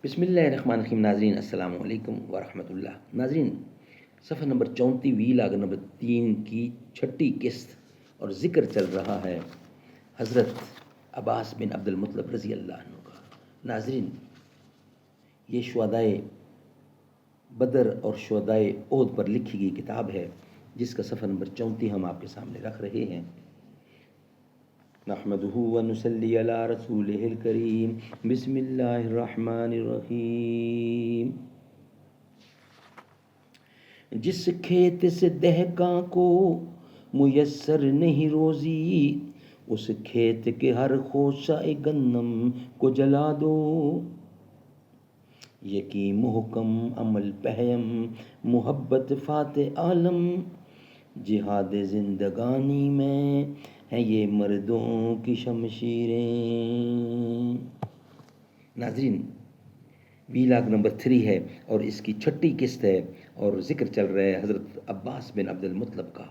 بسم اللہ الرحمن الرحیم. ناظرین السلام علیکم ورحمۃ اللہ. ناظرین صفحہ نمبر 34 ویلاگ نمبر 3 کی چھٹی قسط اور ذکر چل رہا ہے حضرت عباس بن عبد المطلب رضی اللہ عنہ کا. ناظرین یہ شہدائے بدر اور شہدائے احد پر لکھی گئی کتاب ہے جس کا صفحہ نمبر 34 ہم آپ کے سامنے رکھ رہے ہیں. نحمده ونصلي على رسوله الكريم. بسم اللہ الرحمن الرحیم. جس کھیت سے دہقاں کو میسر نہیں روزی اس کھیت کے ہر خوشہ گندم کو جلا دو. یقین محکم عمل پہم محبت فاتح عالم جہاد زندگانی میں ہیں یہ مردوں کی شمشیریں. ناظرین ویلاگ نمبر 3 ہے اور اس کی چھٹی قسط ہے اور ذکر چل رہا ہے حضرت عباس بن عبد المطلب کا.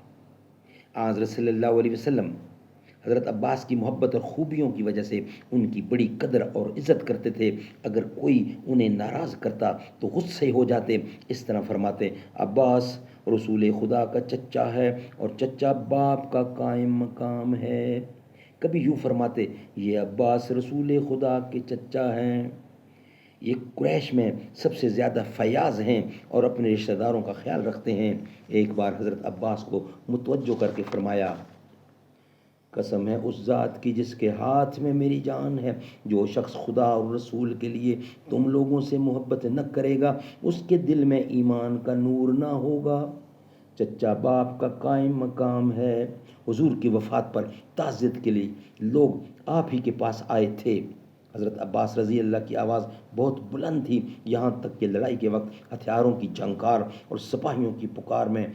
حضرت صلی اللہ علیہ وسلم حضرت عباس کی محبت اور خوبیوں کی وجہ سے ان کی بڑی قدر اور عزت کرتے تھے. اگر کوئی انہیں ناراض کرتا تو غصے ہو جاتے. اس طرح فرماتے عباس رسول خدا کا چچا ہے اور چچا باپ کا قائم مقام ہے. کبھی یوں فرماتے یہ عباس رسول خدا کے چچا ہیں. یہ قریش میں سب سے زیادہ فیاض ہیں اور اپنے رشتہ داروں کا خیال رکھتے ہیں. ایک بار حضرت عباس کو متوجہ کر کے فرمایا قسم ہے اس ذات کی جس کے ہاتھ میں میری جان ہے جو شخص خدا اور رسول کے لیے تم لوگوں سے محبت نہ کرے گا اس کے دل میں ایمان کا نور نہ ہوگا. چچا باپ کا قائم مقام ہے. حضور کی وفات پر تعزیت کے لیے لوگ آپ ہی کے پاس آئے تھے. حضرت عباس رضی اللہ کی آواز بہت بلند تھی یہاں تک کہ لڑائی کے وقت ہتھیاروں کی جھنکار اور سپاہیوں کی پکار میں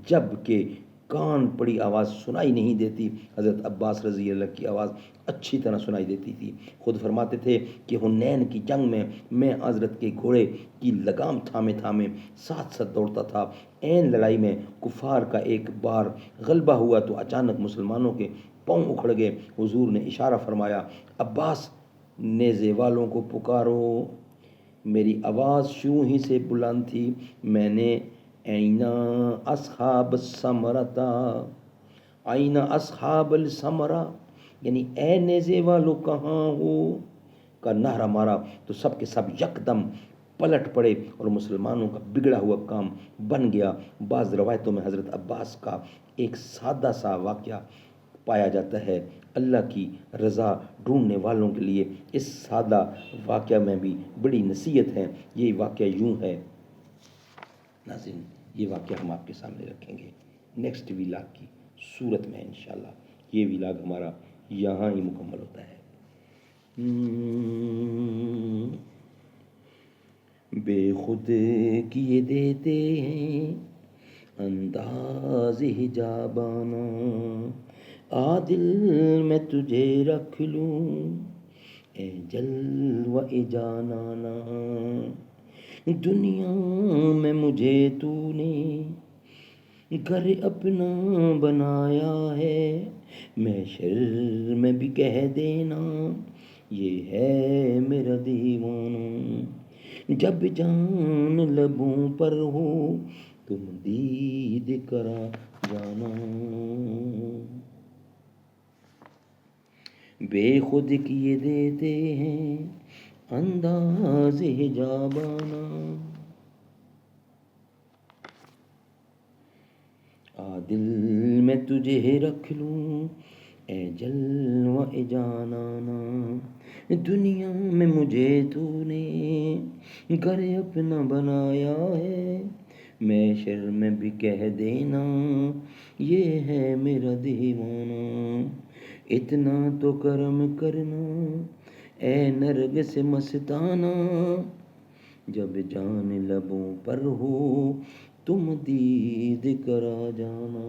جب کہ کان پڑی آواز سنائی نہیں دیتی حضرت عباس رضی اللہ کی آواز اچھی طرح سنائی دیتی تھی. خود فرماتے تھے کہ حنین کی جنگ میں حضرت کے گھوڑے کی لگام تھامے تھامے ساتھ ساتھ دوڑتا تھا. این لڑائی میں کفار کا ایک بار غلبہ ہوا تو اچانک مسلمانوں کے پاؤں اکھڑ گئے. حضور نے اشارہ فرمایا عباس نیزے والوں کو پکارو. میری آواز شروع ہی سے بلند تھی. میں نے اینا اصحاب الثمرۃ اینا اصحاب الثمرہ یعنی اے نیزے والو کہاں ہو کا نعرہ مارا تو سب کے سب یکدم پلٹ پڑے اور مسلمانوں کا بگڑا ہوا کام بن گیا. بعض روایتوں میں حضرت عباس کا ایک سادہ سا واقعہ پایا جاتا ہے. اللہ کی رضا ڈھونڈنے والوں کے لیے اس سادہ واقعہ میں بھی بڑی نصیحت ہے. یہ واقعہ یوں ہے. ناظرین یہ واقعہ ہم آپ کے سامنے رکھیں گے نیکسٹ ویلاگ کی صورت میں انشاءاللہ. یہ ویلاگ ہمارا یہاں ہی مکمل ہوتا ہے. بے خود کیے دیتے ہیں انداز حجابانہ عادل میں تجھے رکھ لوں اے جلوہ جانانا. دنیا میں مجھے تو نے گھر اپنا بنایا ہے محشر میں بھی کہہ دینا یہ ہے میرا دیوانہ. جب جان لبوں پر ہو تم دید کرا جانا. بے خود کیے دیتے ہیں انداز حجابانہ عادل میں تجھے رکھ لوں اے جلوہ جانانا. دنیا میں مجھے تو نے گھر اپنا بنایا ہے محشر میں بھی کہہ دینا یہ ہے میرا دیوانہ. اتنا تو کرم کرنا اے نرگس مستانہ جب جان لبوں پر ہو تم دید کرا جانا.